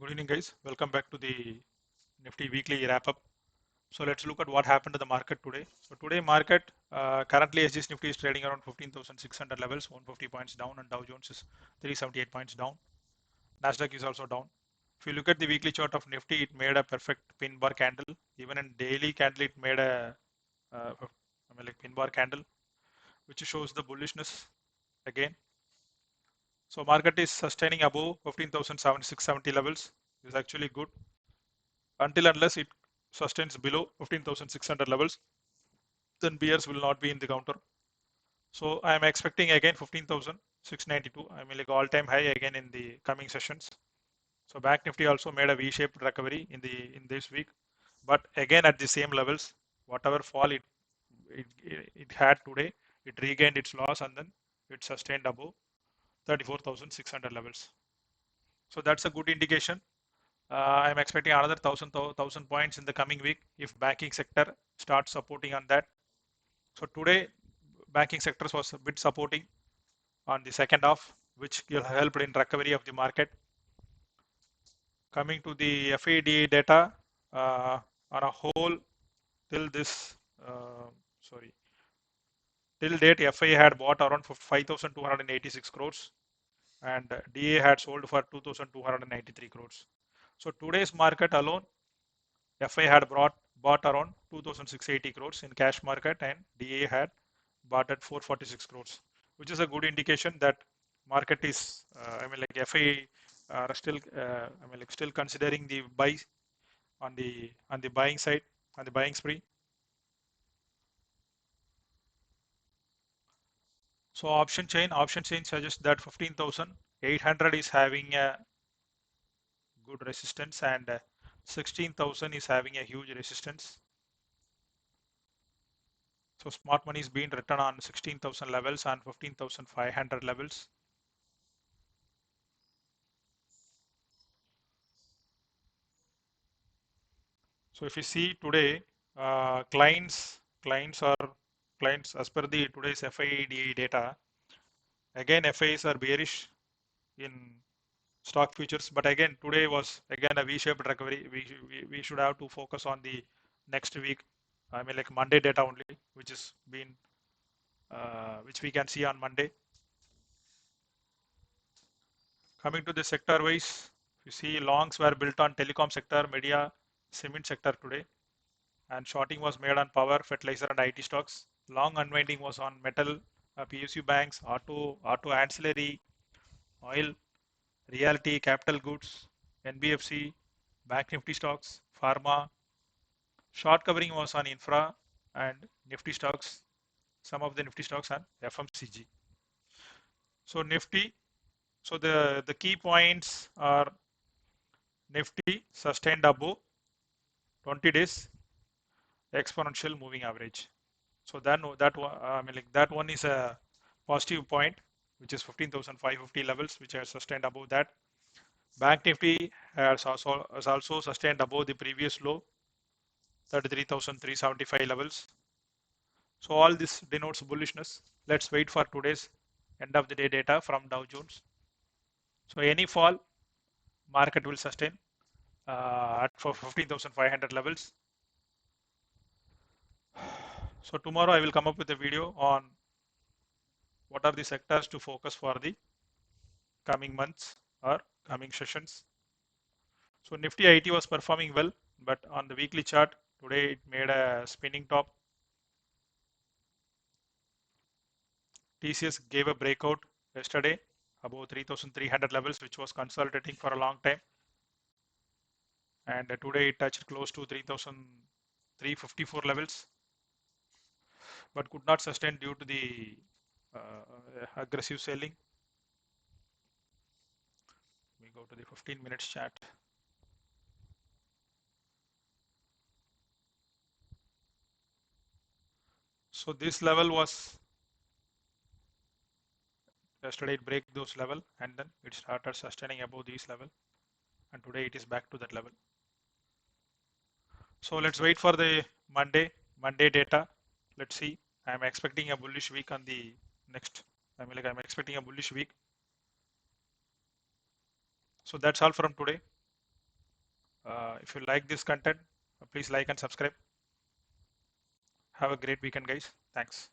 Good evening, guys. Welcome back to the Nifty weekly wrap up. So let's look at what happened to the market today. So today market currently SGX Nifty is trading around 15,600 levels, 150 points down, and Dow Jones is 378 points down. Nasdaq is also down. If you look at the weekly chart of Nifty, it made a perfect pin bar candle. Even in daily candle, it made a like pin bar candle, which shows the bullishness again. So market is sustaining above 15,670 levels. Is actually good until unless it sustains below 15,600 levels, then bears will not be in the counter. So I am expecting again 15,692. I mean like all-time high again in the coming sessions. So Bank Nifty also made a V-shaped recovery in this week, but again at the same levels, whatever fall it had today, it regained its loss and then it sustained above 34,600 levels. So that's a good indication. I'm expecting another 1,000 points in the coming week if banking sector starts supporting on that. So today, banking sectors was a bit supporting on the second half, which will help in recovery of the market. Coming to the FADA data, on a whole, till this, sorry, till date, FI had bought around 5,286 crores and DA had sold for 2,293 crores. So today's market alone, FI had bought around 2,680 crores in cash market and DA had bought at 446 crores, which is a good indication that market is, FI are still, still considering the buy on the buying side, on the buying spree. So option chain suggests that 15,800 is having a good resistance and 16,000 is having a huge resistance. So smart money is being written on 16,000 levels and 15,500 levels. So if you see today, clients as per the today's FIDA data, again FIs are bearish in stock futures, but again today was again a V-shaped recovery. We should have to focus on the next week. I mean like Monday data only, which is been which we can see on Monday. Coming to the sector wise, you see longs were built on telecom sector, media, cement sector today, and shorting was made on power, fertilizer, and IT stocks. Long unwinding was on metal, PSU banks, auto ancillary, oil, realty, capital goods, NBFC, Bank Nifty stocks, pharma. Short covering was on infra and Nifty stocks, some of the Nifty stocks and FMCG. So Nifty, so the key points are Nifty sustained above 20 days exponential moving average. So then that one is a positive point, which is 15,550 levels, which has sustained above that. Bank Nifty has also sustained above the previous low, 33,375 levels. So all this denotes bullishness. Let's wait for today's end of the day data from Dow Jones. So any fall, market will sustain at for 15,500 levels. So tomorrow I will come up with a video on what are the sectors to focus for the coming months or coming sessions. So Nifty IT was performing well, but on the weekly chart today it made a spinning top. TCS gave a breakout yesterday above 3,300 levels, which was consolidating for a long time. And today it touched close to 3,354 levels, but could not sustain due to the aggressive selling. We go to the 15 minutes chart. So this level was yesterday it break those level and then it started sustaining above this level, and today it is back to that level. So let's wait for the Monday data. Let's see. I'm expecting a bullish week on the next. I'm expecting a bullish week. So that's all from today. If you like this content, please like and subscribe. Have a great weekend, guys. Thanks.